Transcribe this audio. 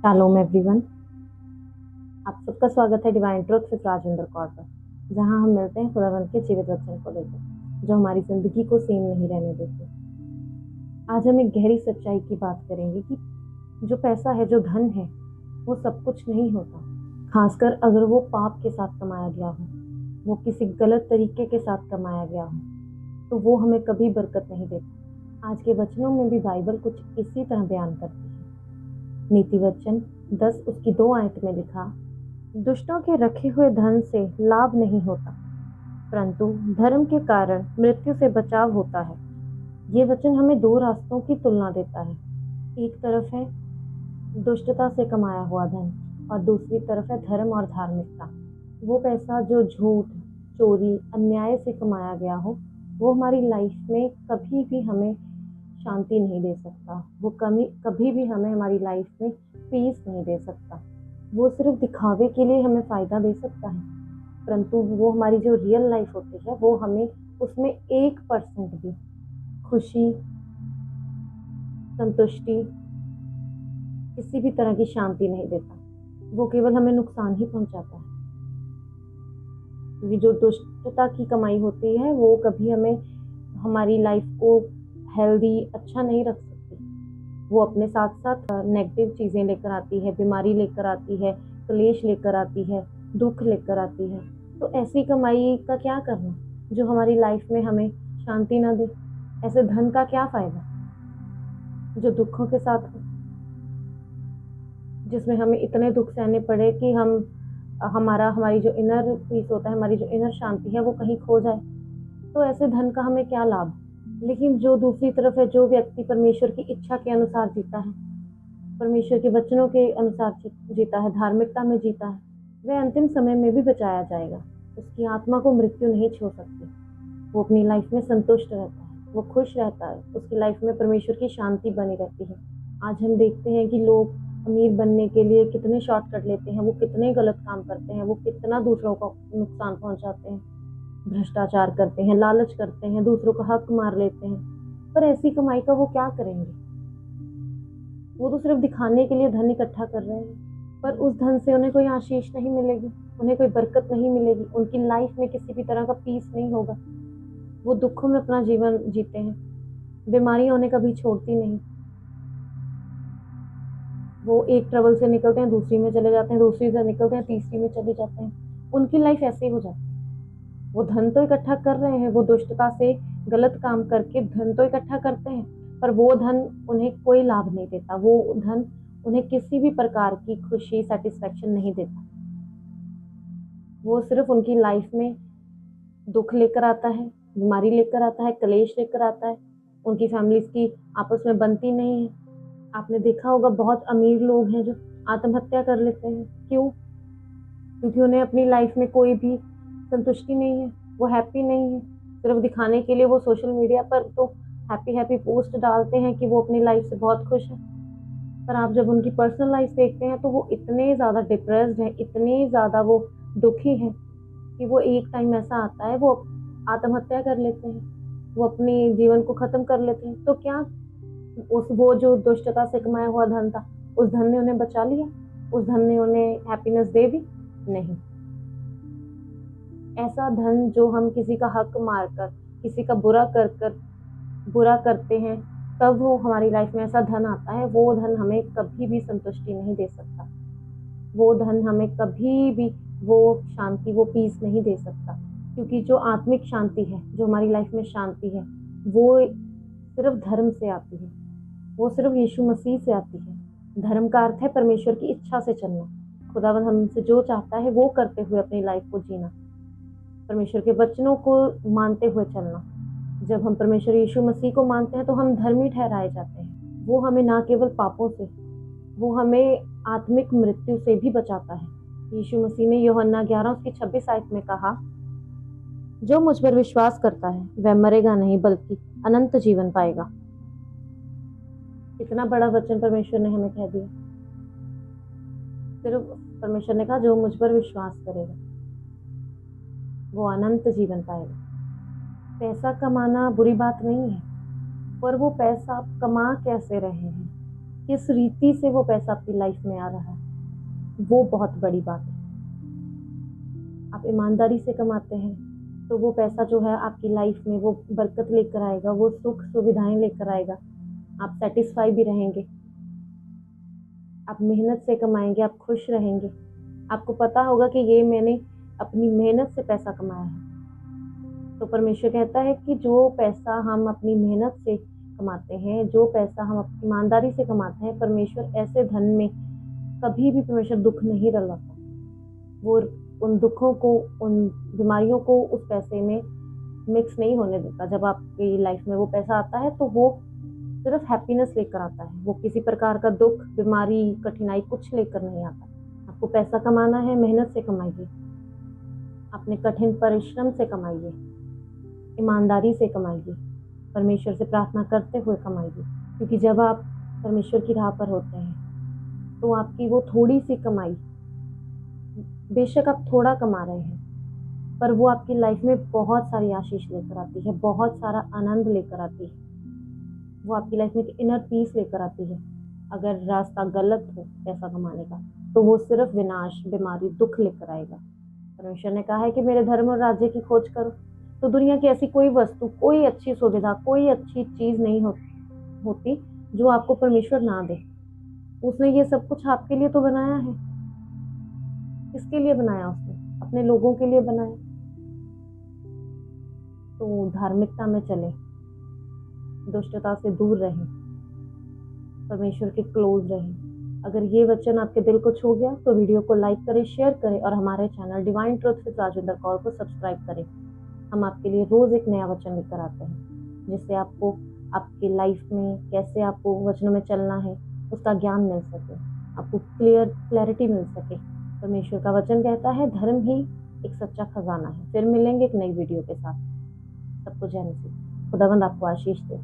Shalom everyone. आप सबका स्वागत है divine truth with Rajendra Kaur पर, जहां हम मिलते हैं खुदावंद के जीवित वचन को लेकर जो हमारी जिंदगी को सेम नहीं रहने देते। आज हम एक गहरी सच्चाई की बात करेंगे कि जो पैसा है, जो धन है, वो सब कुछ नहीं होता। खासकर अगर वो पाप के साथ कमाया गया हो, वो किसी गलत तरीके के साथ कमाया गया हो, तो वो हमें कभी बरकत नहीं देता। आज के वचनों में भी बाइबल कुछ इसी तरह बयान करती है। नीति वचन 10 उसकी 2 आयत में लिखा, दुष्टों के रखे हुए धन से लाभ नहीं होता, परंतु धर्म के कारण मृत्यु से बचाव होता है। ये वचन हमें 2 रास्तों की तुलना देता है। एक तरफ है दुष्टता से कमाया हुआ धन और दूसरी तरफ है धर्म और धार्मिकता। वो पैसा जो झूठ, चोरी, अन्याय से कमाया गया हो, वो हमारी लाइफ में कभी भी हमें शांति नहीं दे सकता। वो कभी भी हमें हमारी लाइफ में पीस नहीं दे सकता। वो सिर्फ दिखावे के लिए हमें फ़ायदा दे सकता है, परंतु वो हमारी जो रियल लाइफ होती है, वो हमें उसमें 1% भी खुशी, संतुष्टि, किसी भी तरह की शांति नहीं देता। वो केवल हमें नुकसान ही पहुंचाता है। क्योंकि जो दुष्टता की कमाई होती है, वो कभी हमें हमारी लाइफ को हेल्दी, अच्छा नहीं रख सकती। वो अपने साथ साथ नेगेटिव चीज़ें लेकर आती है, बीमारी लेकर आती है, क्लेश लेकर आती है, दुख लेकर आती है। तो ऐसी कमाई का क्या करना जो हमारी लाइफ में हमें शांति ना दे? ऐसे धन का क्या फ़ायदा जो दुखों के साथ हो, जिसमें हमें इतने दुख सहने पड़े कि हमारी जो इनर पीस होता है, हमारी जो इनर शांति है, वो कहीं खो जाए। तो ऐसे धन का हमें क्या लाभ? लेकिन जो दूसरी तरफ है, जो व्यक्ति परमेश्वर की इच्छा के अनुसार जीता है, परमेश्वर के वचनों के अनुसार जीता है, धार्मिकता में जीता है, वह अंतिम समय में भी बचाया जाएगा। उसकी आत्मा को मृत्यु नहीं छू सकती। वो अपनी लाइफ में संतुष्ट रहता है, वो खुश रहता है, उसकी लाइफ में परमेश्वर की शांति बनी रहती है। आज हम देखते हैं कि लोग अमीर बनने के लिए कितने शॉर्टकट लेते हैं, वो कितने गलत काम करते हैं, वो कितना दूसरों को नुकसान पहुंचाते हैं, भ्रष्टाचार करते हैं, लालच करते हैं, दूसरों का हक मार लेते हैं। पर ऐसी कमाई का वो क्या करेंगे? वो तो सिर्फ दिखाने के लिए धन इकट्ठा कर रहे हैं, पर उस धन से उन्हें कोई आशीष नहीं मिलेगी, उन्हें कोई बरकत नहीं मिलेगी, उनकी लाइफ में किसी भी तरह का पीस नहीं होगा। वो दुखों में अपना जीवन जीते हैं, बीमारियां उन्हें कभी छोड़ती नहीं। वो एक ट्रबल से निकलते हैं, दूसरी में चले जाते हैं, दूसरी से निकलते हैं, तीसरी में चले जाते हैं। उनकी लाइफ ऐसे ही हो जाती है। वो धन तो इकट्ठा कर रहे हैं, वो दुष्टता से गलत काम करके धन तो इकट्ठा करते हैं, पर वो धन उन्हें कोई लाभ नहीं देता। वो धन उन्हें किसी भी प्रकार की खुशी, सेटिस्फेक्शन नहीं देता। वो सिर्फ उनकी लाइफ में दुख लेकर आता है, बीमारी लेकर आता है, क्लेश लेकर आता है। उनकी फैमिलीज की आपस में बनती नहीं है। आपने देखा होगा बहुत अमीर लोग हैं जो आत्महत्या कर लेते हैं। क्यों? क्योंकि उन्हें अपनी लाइफ में कोई भी संतुष्टि नहीं है, वो हैप्पी नहीं है। सिर्फ दिखाने के लिए वो सोशल मीडिया पर तो हैप्पी हैप्पी पोस्ट डालते हैं कि वो अपनी लाइफ से बहुत खुश है, पर आप जब उनकी पर्सनल लाइफ देखते हैं तो वो इतने ज़्यादा डिप्रेस्ड हैं, इतने ज़्यादा वो दुखी हैं कि वो एक टाइम ऐसा आता है वो आत्महत्या कर लेते हैं, वो अपने जीवन को ख़त्म कर लेते हैं। तो क्या उस वो जो दुष्टता से कमाया हुआ धन था, उस धन ने उन्हें बचा लिया? उस धन ने उन्हें हैप्पीनेस दे दी? नहीं। ऐसा धन जो हम किसी का हक मारकर, किसी का बुरा करते हैं, तब वो हमारी लाइफ में ऐसा धन आता है, वो धन हमें कभी भी संतुष्टि नहीं दे सकता। वो धन हमें कभी भी वो शांति, वो पीस नहीं दे सकता। क्योंकि जो आत्मिक शांति है, जो हमारी लाइफ में शांति है, वो सिर्फ धर्म से आती है, वो सिर्फ यीशु मसीह से आती है। धर्म का अर्थ है परमेश्वर की इच्छा से चलना। खुदावंद हमसे जो चाहता है वो करते हुए अपनी लाइफ को जीना, परमेश्वर के वचनों को मानते हुए चलना। जब हम परमेश्वर यीशु मसीह को मानते हैं तो हम धर्मी ठहराए जाते हैं। वो हमें ना केवल पापों से, वो हमें आत्मिक मृत्यु से भी बचाता है। यीशु मसीह ने यूहन्ना 11 उसकी 26 आयत में कहा, जो मुझ पर विश्वास करता है वह मरेगा नहीं बल्कि अनंत जीवन पाएगा। इतना बड़ा वचन परमेश्वर ने हमें कह दिया। सिर्फ परमेश्वर ने कहा जो मुझ पर विश्वास करेगा वो अनंत जीवन पाएगा। पैसा कमाना बुरी बात नहीं है, पर वो पैसा आप कमा कैसे रहे हैं, किस रीति से वो पैसा आपकी लाइफ में आ रहा है, वो बहुत बड़ी बात है। आप ईमानदारी से कमाते हैं तो वो पैसा जो है आपकी लाइफ में वो बरकत लेकर आएगा, वो सुख सुविधाएं लेकर आएगा। आप सेटिस्फाई भी रहेंगे, आप मेहनत से कमाएंगे, आप खुश रहेंगे। आपको पता होगा कि ये मैंने अपनी मेहनत से पैसा कमाया है। तो परमेश्वर कहता है कि जो पैसा हम अपनी मेहनत से कमाते हैं, जो पैसा हम ईमानदारी से कमाते हैं, परमेश्वर ऐसे धन में कभी भी परमेश्वर दुख नहीं डलवाता। वो उन दुखों को, उन बीमारियों को उस पैसे में मिक्स नहीं होने देता। जब आपकी लाइफ में वो पैसा आता है तो वो सिर्फ हैप्पीनेस लेकर आता है, वो किसी प्रकार का दुख, बीमारी, कठिनाई कुछ लेकर नहीं आता। आपको पैसा कमाना है, मेहनत से कमाइए, अपने कठिन परिश्रम से कमाइए, ईमानदारी से कमाइए, परमेश्वर से प्रार्थना करते हुए कमाइए। क्योंकि जब आप परमेश्वर की राह पर होते हैं तो आपकी वो थोड़ी सी कमाई, बेशक आप थोड़ा कमा रहे हैं, पर वो आपकी लाइफ में बहुत सारी आशीष लेकर आती है, बहुत सारा आनंद लेकर आती है। वो आपकी लाइफ में एक इनर पीस लेकर आती है। अगर रास्ता गलत हो पैसा कमाने का तो वो सिर्फ विनाश, बीमारी, दुख लेकर आएगा। परमेश्वर ने कहा है कि मेरे धर्म और राज्य की खोज करो। तो दुनिया की ऐसी कोई वस्तु, कोई अच्छी सुविधा, कोई अच्छी चीज नहीं होती जो आपको परमेश्वर ना दे। उसने ये सब कुछ आपके लिए तो बनाया है। किसके लिए बनाया? उसने अपने लोगों के लिए बनाया। तो धार्मिकता में चले, दुष्टता से दूर रहें, परमेश्वर के क्लोज रहें। अगर ये वचन आपके दिल को छू गया तो वीडियो को लाइक करें, शेयर करें और हमारे channel divine truth with Rajendra Kaur को सब्सक्राइब करें। हम आपके लिए रोज एक नया वचन लेकर आते हैं, जिससे आपको आपकी लाइफ में कैसे आपको वचनों में चलना है उसका ज्ञान मिल सके, आपको क्लैरिटी मिल सके। परमेश्वर का वचन कहता है धर्म ही एक सच्चा खजाना है। फिर मिलेंगे एक नई वीडियो के साथ। सबको जय मसीह। खुदावंद आपको आशीष दे।